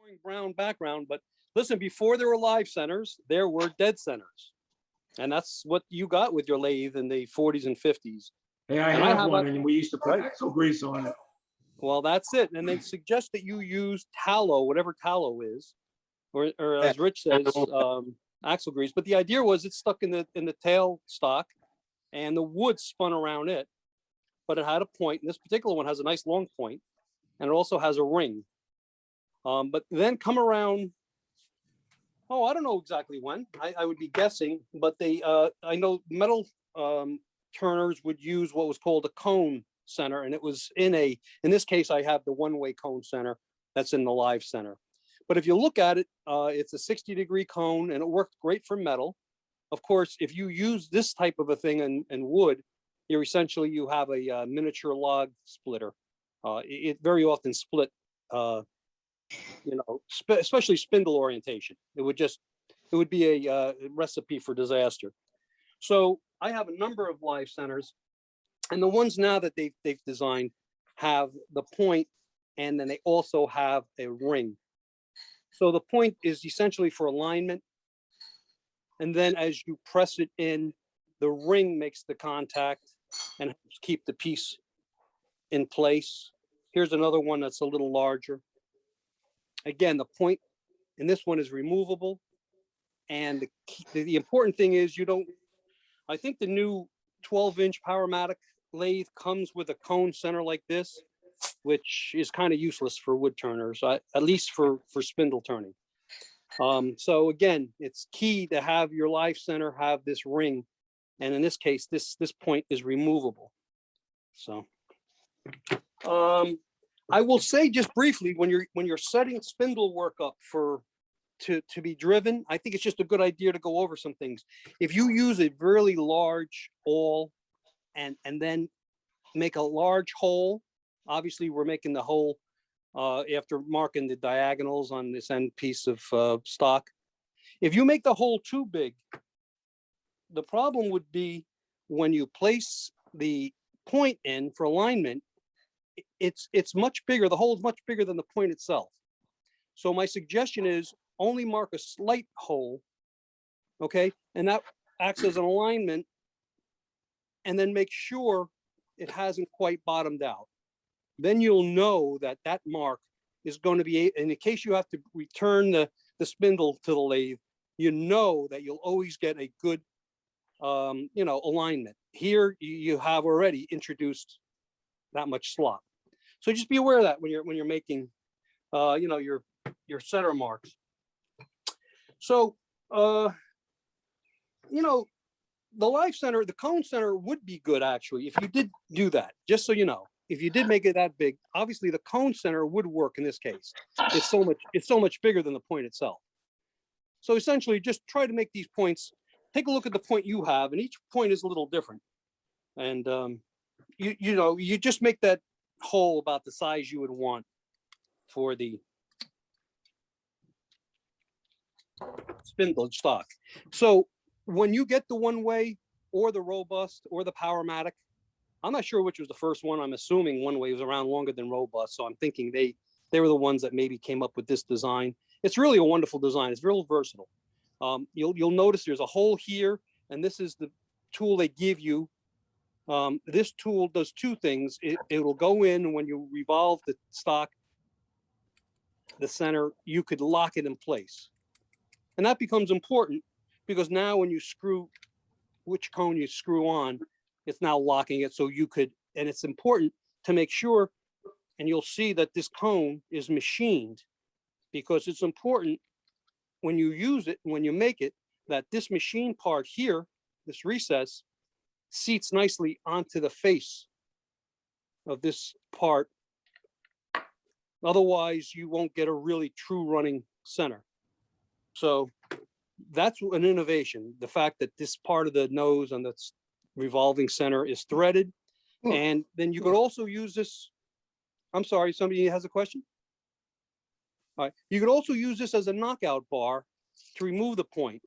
showing brown background, but listen, before there were live centers, there were dead centers. And that's what you got with your lathe in the 40s and 50s. Hey, I And have one, and we used to put right? axle grease on it. Well, that's it. And they suggest that you use tallow, whatever tallow is, or as Rich says, axle grease. But the idea was it's stuck in the tail stock, and the wood spun around it, but it had a point. And this particular one has a nice long point, and it also has a ring. But then come around, oh, I don't know exactly when. I would be guessing, but I know metal turners would use what was called a cone center, and it was in this case, I have the one-way cone center that's in the live center. But if you look at it, it's a 60-degree cone, and it worked great for metal. Of course, if you use this type of a thing in wood, you have a miniature log splitter. It very often split, especially spindle orientation. It would be a recipe for disaster. So I have a number of live centers, and the ones now that they've designed have the point, and then they also have a ring. So the point is essentially for alignment. And then as you press it in, the ring makes the contact and helps keep the piece in place. Here's another one that's a little larger. Again, the point in this one is removable. And the important thing is I think the new 12-inch Powermatic lathe comes with a cone center like this, which is kind of useless for wood turners, at least for spindle turning. So again, it's key to have your live center have this ring, and in this case, this point is removable. So I will say just briefly, when you're setting spindle work up to be driven, I think it's just a good idea to go over some things. If you use a really large awl and then make a large hole, obviously we're making the hole after marking the diagonals on this end piece of stock. If you make the hole too big, the problem would be when you place the point in for alignment, it's much bigger. The hole is much bigger than the point itself. So my suggestion is only mark a slight hole, okay? And that acts as an alignment, and then make sure it hasn't quite bottomed out. Then you'll know that that mark is going to be, in case you have to return the spindle to the lathe, you know that you'll always get a good, alignment. Here you have already introduced that much slop. So just be aware of that when you're making, your center marks. So, the live center, the cone center would be good actually if you did do that. Just so you know, if you did make it that big, obviously the cone center would work in this case. It's so much bigger than the point itself. So essentially, just try to make these points. Take a look at the point you have, and each point is a little different. And you just make that hole about the size you would want for the spindle stock. So when you get the one way or the robust or the Powermatic, I'm not sure which was the first one. I'm assuming one way was around longer than robust. So I'm thinking they were the ones that maybe came up with this design. It's really a wonderful design. It's real versatile. You'll notice there's a hole here, and this is the tool they give you. This tool does two things. It'll go in when you revolve the stock, the center, you could lock it in place. And that becomes important because now when you screw, which cone you screw on, it's now locking it. So you could, and it's important to make sure, and you'll see that this cone is machined, because it's important when you use it, when you make it, that this machine part here, this recess, seats nicely onto the face of this part. Otherwise, you won't get a really true running center. So that's an innovation. The fact that this part of the nose on the revolving center is threaded. And then you could also use this. I'm sorry, somebody has a question? All right. You could also use this as a knockout bar to remove the point.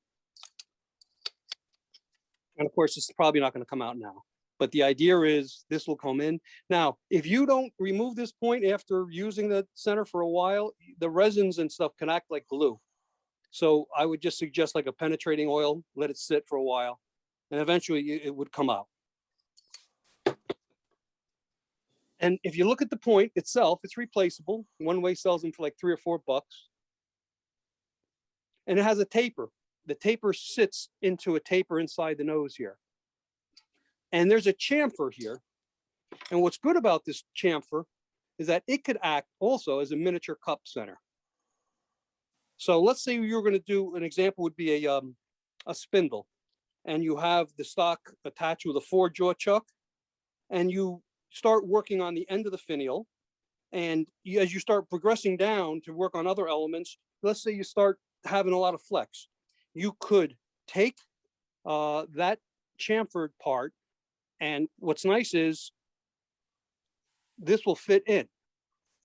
And of course, it's probably not going to come out now. But the idea is this will come in. Now, if you don't remove this point after using the center for a while, the resins and stuff can act like glue. So I would just suggest like a penetrating oil, let it sit for a while, and eventually it would come out. And if you look at the point itself, it's replaceable. One Way sells them for like $3 or $4. And it has a taper. The taper sits into a taper inside the nose here. And there's a chamfer here. And what's good about this chamfer is that it could act also as a miniature cup center. So let's say you're going to do, an example would be a spindle, and you have the stock attached with a 4-jaw chuck, and you start working on the end of the finial. And as you start progressing down to work on other elements, let's say you start having a lot of flex, you could take that chamfered part, and what's nice is this will fit in.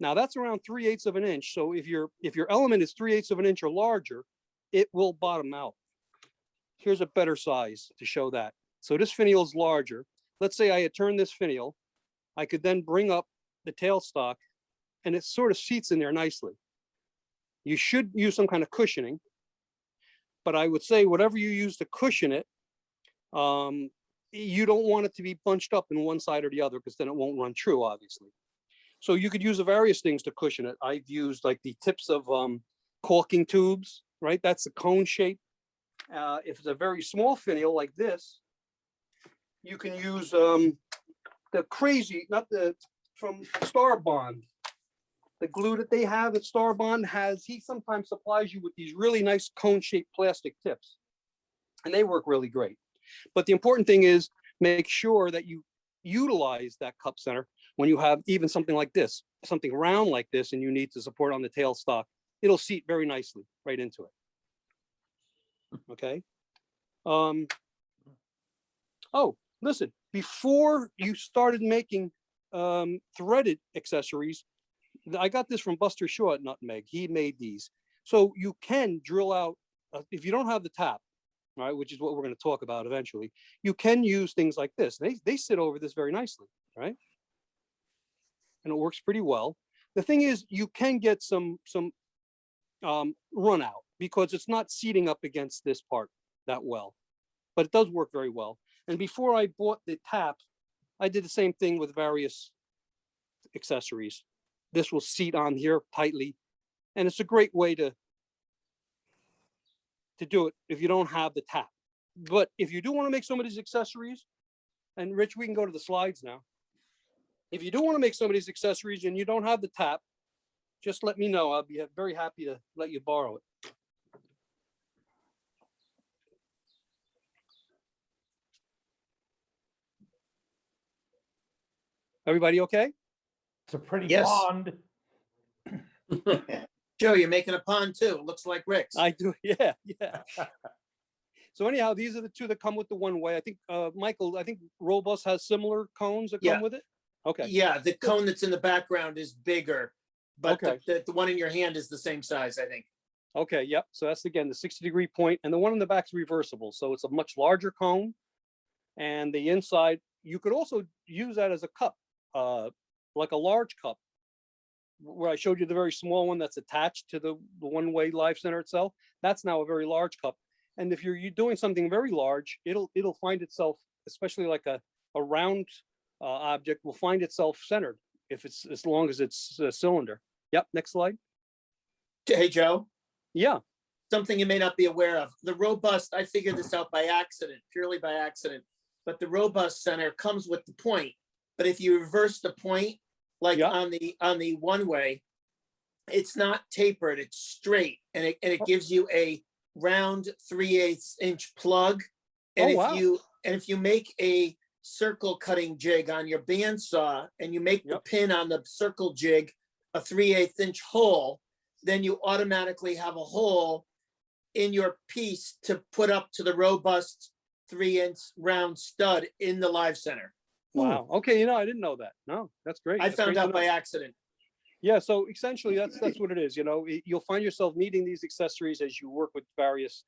Now that's around 3/8 of an inch. So if your element is 3/8 of an inch or larger, it will bottom out. Here's a better size to show that. So this finial is larger. Let's say I had turned this finial, I could then bring up the tailstock, and it sort of seats in there nicely. You should use some kind of cushioning, but I would say whatever you use to cushion it, you don't want it to be bunched up in one side or the other, because then it won't run true, obviously. So you could use various things to cushion it. I've used like the tips of caulking tubes, right? That's a cone shape. If it's a very small finial like this, you can use the crazy, not the, from Star Bond. The glue that they have at Star Bond he sometimes supplies you with these really nice cone shaped plastic tips, and they work really great. But the important thing is make sure that you utilize that cup center when you have even something like this, something round like this, and you need to support on the tailstock. It'll seat very nicely right into it. Okay. Oh, listen, before you started making threaded accessories, I got this from Buster Shaw at Nutmeg. He made these. So you can drill out, if you don't have the tap, right, which is what we're going to talk about eventually, you can use things like this. They sit over this very nicely, right? And it works pretty well. The thing is, you can get some run out because it's not seating up against this part that well, but it does work very well. And before I bought the tap, I did the same thing with various accessories. This will seat on here tightly, and it's a great way to do it if you don't have the tap. But if you do want to make some of these accessories, and Rich, we can go to the slides now. If you do want to make some of these accessories and you don't have the tap, just let me know. I'll be very happy to let you borrow it. Everybody okay? It's a pretty Yes. pond. Joe, you're making a pond too. Looks like Rick's. I do, yeah. So anyhow, these are the two that come with the One Way. I think, Michael, I think Robust has similar cones that come with it. Okay. Yeah, the cone that's in the background is bigger, but Okay. the one in your hand is the same size, I think. Okay, yep. So that's again the 60-degree point, and the one in the back is reversible. So it's a much larger cone, and the inside, you could also use that as a cup, like a large cup, where I showed you the very small one that's attached to the One Way Live Center itself. That's now a very large cup. And if you're doing something very large, it'll find itself, especially like a round object, will find itself centered if it's, as long as it's a cylinder. Yep. Next slide. Hey, Joe, Yeah. something you may not be aware of. The Robust, I figured this out by accident, purely by accident, but the Robust center comes with the point. But if you reverse the point, like Yeah. on the One Way, it's not tapered, it's straight, and it gives you a round 3/8 inch plug. And Oh, wow. if you make a circle cutting jig on your bandsaw and you make the Yep. pin on the circle jig a 3/8 inch hole, then you automatically have a hole in your piece to put up to the Robust 3-inch round stud in the Live Center. Wow. Okay. I didn't know that. No, that's great. I That's found great to out by know. accident. Yeah. So essentially, that's what it is. You'll find yourself needing these accessories as you work with various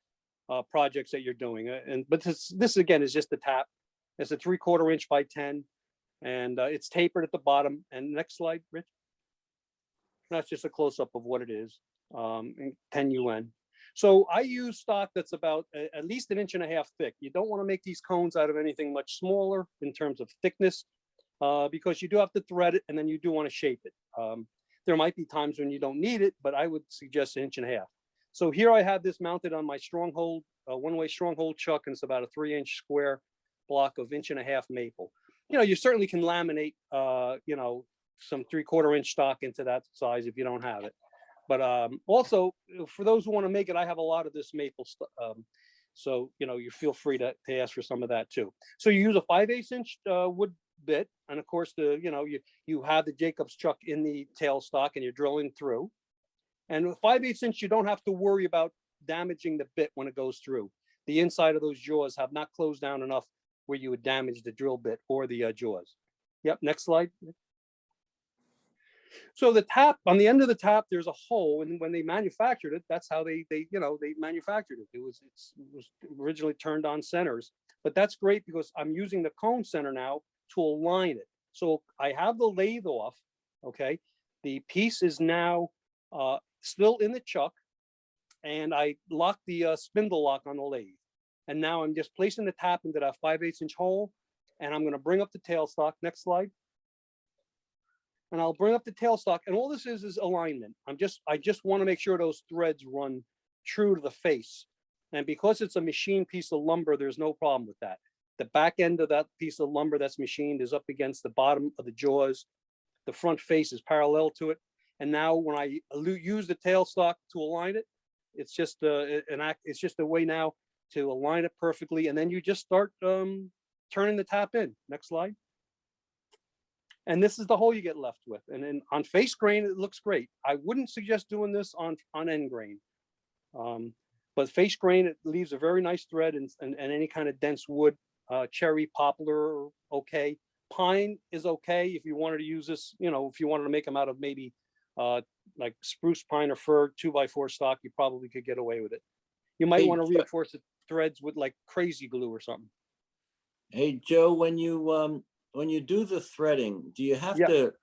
projects that you're doing. But this again is just the tap. It's a 3/4 inch by 10, and it's tapered at the bottom. And next slide, Rich. That's just a close up of what it is, in 10 UN. So I use stock that's about at least 1.5 inches thick. You don't want to make these cones out of anything much smaller in terms of thickness, because you do have to thread it, and then you do want to shape it. There might be times when you don't need it, but I would suggest 1.5 inches. So here I have this mounted on my stronghold, one-way stronghold chuck, and it's about a 3-inch square block of 1.5 inch maple. You certainly can laminate, some 3/4 inch stock into that size if you don't have it. But also, for those who want to make it, I have a lot of this maple stuff. So, you feel free to ask for some of that too. So you use a 5/8 inch wood bit. And of course, you have the Jacob's chuck in the tailstock and you're drilling through. And with 5/8 inch, you don't have to worry about damaging the bit when it goes through. The inside of those jaws have not closed down enough where you would damage the drill bit or the jaws. Yep, next slide. So the tap, on the end of the tap, there's a hole, and when they manufactured it, that's how they manufactured it. It was originally turned on centers, but that's great because I'm using the cone center now to align it. So I have the lathe off. Okay, the piece is now still in the chuck, and I lock the spindle lock on the lathe. And now I'm just placing the tap into that 5/8 inch hole, and I'm going to bring up the tailstock. Next slide. And I'll bring up the tailstock, and all this is alignment. I just want to make sure those threads run true to the face. And because it's a machined piece of lumber, there's no problem with that. The back end of that piece of lumber that's machined is up against the bottom of the jaws. The front face is parallel to it. And now when I use the tailstock to align it, it's just it's just a way now to align it perfectly. And then you just start turning the tap in. Next slide. And this is the hole you get left with. And then on face grain, it looks great. I wouldn't suggest doing this on end grain. But face grain, it leaves a very nice thread, and any kind of dense wood, cherry, poplar, okay. Pine is okay if you wanted to use this, if you wanted to make them out of maybe like spruce, pine, or fir 2x4 stock, you probably could get away with it. You might want to reinforce the threads with like crazy glue or something. Hey, Joe, when you do the threading, do you have to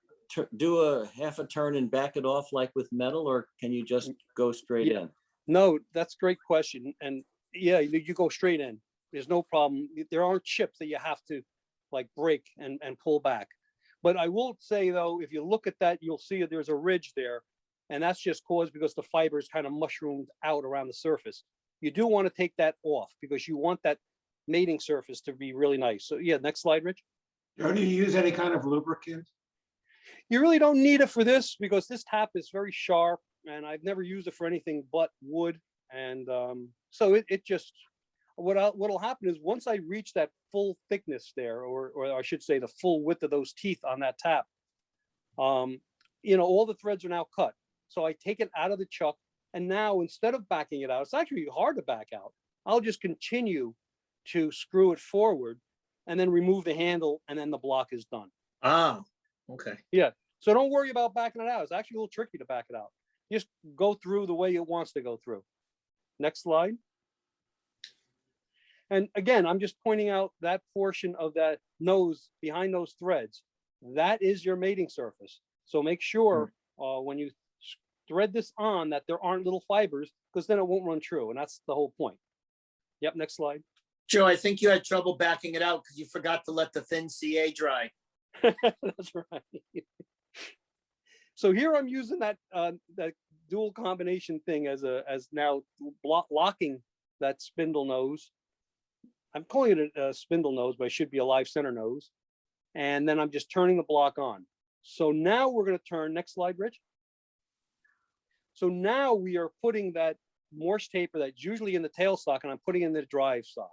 do a half a turn and back it off like with metal, or can you just go straight in? No, that's a great question. And yeah, you go straight in. There's no problem. There aren't chips that you have to like break and pull back. But I will say though, if you look at that, you'll see there's a ridge there, and that's just caused because the fibers kind of mushroomed out around the surface. You do want to take that off because you want that mating surface to be really nice. So yeah, next slide, Rich. Don't you use any kind of lubricant? You really don't need it for this because this tap is very sharp, and I've never used it for anything but wood. And so it just, what'll happen is once I reach that full thickness there, or I should say the full width of those teeth on that tap, all the threads are now cut. So I take it out of the chuck, and now instead of backing it out, it's actually hard to back out. I'll just continue to screw it forward and then remove the handle, and then the block is done. Ah, okay. Yeah. So don't worry about backing it out. It's actually a little tricky to back it out. Just go through the way it wants to go through. Next slide. And again, I'm just pointing out that portion of that nose behind those threads. That is your mating surface. So make sure when you thread this on that there aren't little fibers, because then it won't run true. And that's the whole point. Yep. Next slide. Joe, I think you had trouble backing it out because you forgot to let the thin CA dry. That's right. So here I'm using that dual combination thing as now locking that spindle nose. I'm calling it a spindle nose, but it should be a live center nose. And then I'm just turning the block on. So now we're going to turn. Next slide, Rich. So now we are putting that Morse taper that's usually in the tailstock, and I'm putting in the drive stock.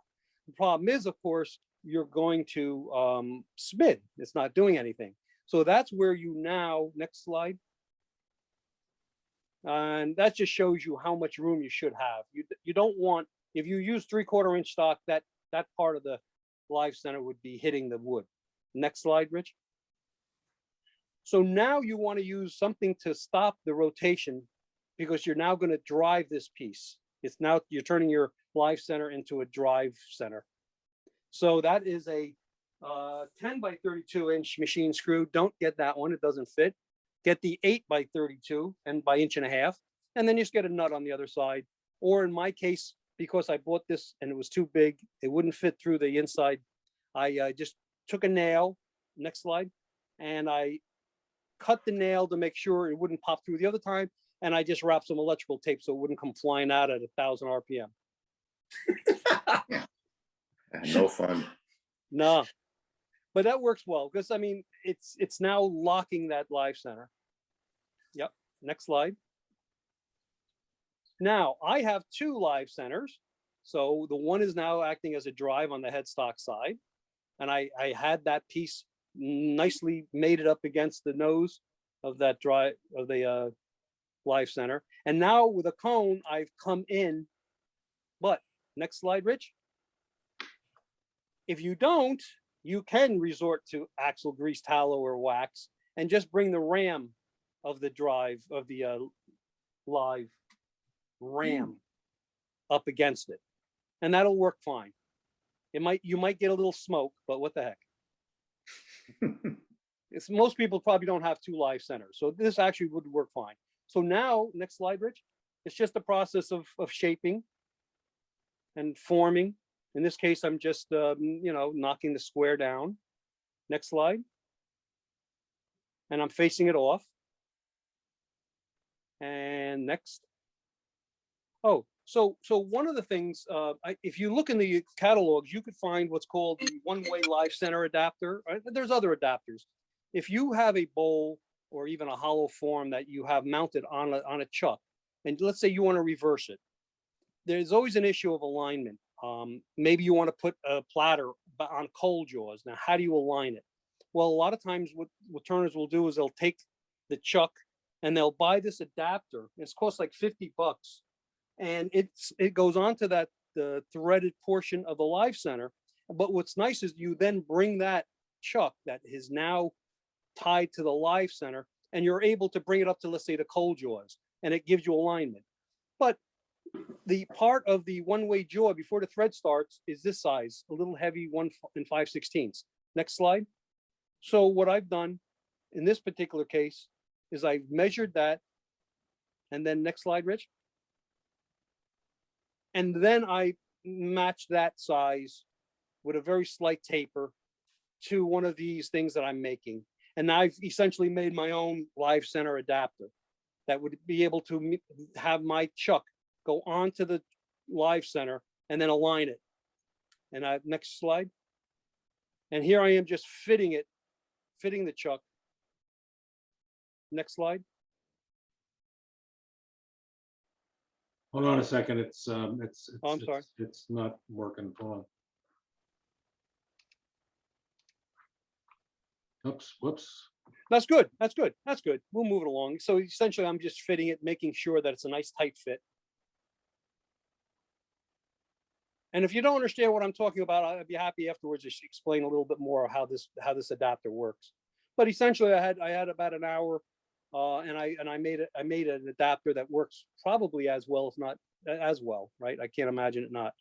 The problem is, of course, you're going to spin. It's not doing anything. So that's where you now, next slide. And that just shows you how much room you should have. You don't want, if you use 3/4 inch stock, that part of the live center would be hitting the wood. Next slide, Rich. So now you want to use something to stop the rotation because you're now going to drive this piece. It's now, you're turning your live center into a drive center. So that is a 10 by 32 inch machine screw. Don't get that one, it doesn't fit. Get the 8 by 32 and by 1.5 inches, and then just get a nut on the other side. Or in my case, because I bought this and it was too big, it wouldn't fit through the inside. I just took a nail, next slide, and I cut the nail to make sure it wouldn't pop through the other time. And I just wrapped some electrical tape so it wouldn't come flying out at 1,000 RPM. No fun. No, but that works well because I mean, it's now locking that live center. Yep, next slide. Now I have 2 live centers. So the one is now acting as a drive on the headstock side. And I had that piece nicely mated up against the nose of that drive of the live center. And now with a cone, I've come in, but next slide, Rich. If you don't, you can resort to axle grease, tallow, or wax, and just bring the ram of the drive of the live ram up against it, and that'll work fine. You might get a little smoke, but what the heck? Most people probably don't have 2 live centers, so this actually would work fine. So now, next slide, Rich. It's just a process of shaping and forming. In this case, I'm just knocking the square down. Next slide. And I'm facing it off. And next. Oh, so one of the things, if you look in the catalogs, you could find what's called the one-way live center adapter. There's other adapters. If you have a bowl or even a hollow form that you have mounted on a chuck, and let's say you want to reverse it, there's always an issue of alignment. Maybe you want to put a platter on cold jaws. Now, how do you align it? Well, a lot of times what turners will do is they'll take the chuck and they'll buy this adapter. It's cost like $50. And it goes onto the threaded portion of the live center. But what's nice is you then bring that chuck that is now tied to the live center, and you're able to bring it up to, let's say, the cold jaws, and it gives you alignment. But the part of the one-way jaw before the thread starts is this size, a little heavy, 1 5/16. Next slide. So what I've done in this particular case is I've measured that, and then next slide, Rich. And then I match that size with a very slight taper to one of these things that I'm making. And I've essentially made my own live center adapter that would be able to have my chuck go onto the live center and then align it. And next slide. And here I am just fitting the chuck. Next slide. Hold on a second. It's Oh, I'm sorry. It's not working. Hold on. Oops, whoops. That's good. That's good. That's good. We'll move it along. So essentially, I'm just fitting it, making sure that it's a nice tight fit. And if you don't understand what I'm talking about, I'd be happy afterwards to explain a little bit more of how this adapter works. But essentially, I had about an hour, and I made an adapter that works probably as well, if not as well, right? I can't imagine it not.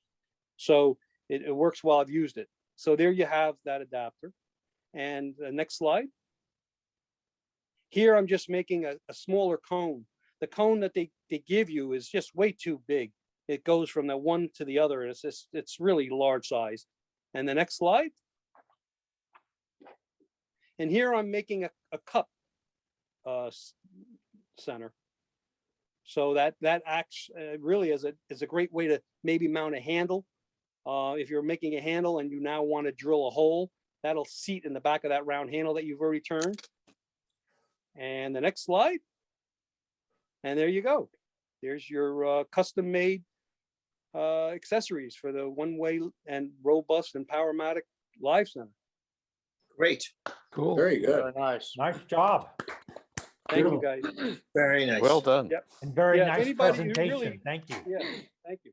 So it works well. I've used it. So there you have that adapter. And the next slide. Here I'm just making a smaller cone. The cone that they give you is just way too big. It goes from the one to the other, and it's really large size. And the next slide. And here I'm making a cup center. So that acts really as a great way to maybe mount a handle. If you're making a handle and you now want to drill a hole, that'll seat in the back of that round handle that you've already turned. And the next slide. And there you go. There's your custom-made accessories for the one-way and robust and Powermatic live center. Great. Cool. Very good. Very nice. Nice job Thank you, guys. Very nice. Well done. Yep. and very Yeah, if nice anybody who presentation. really- Thank you. Yeah, thank you.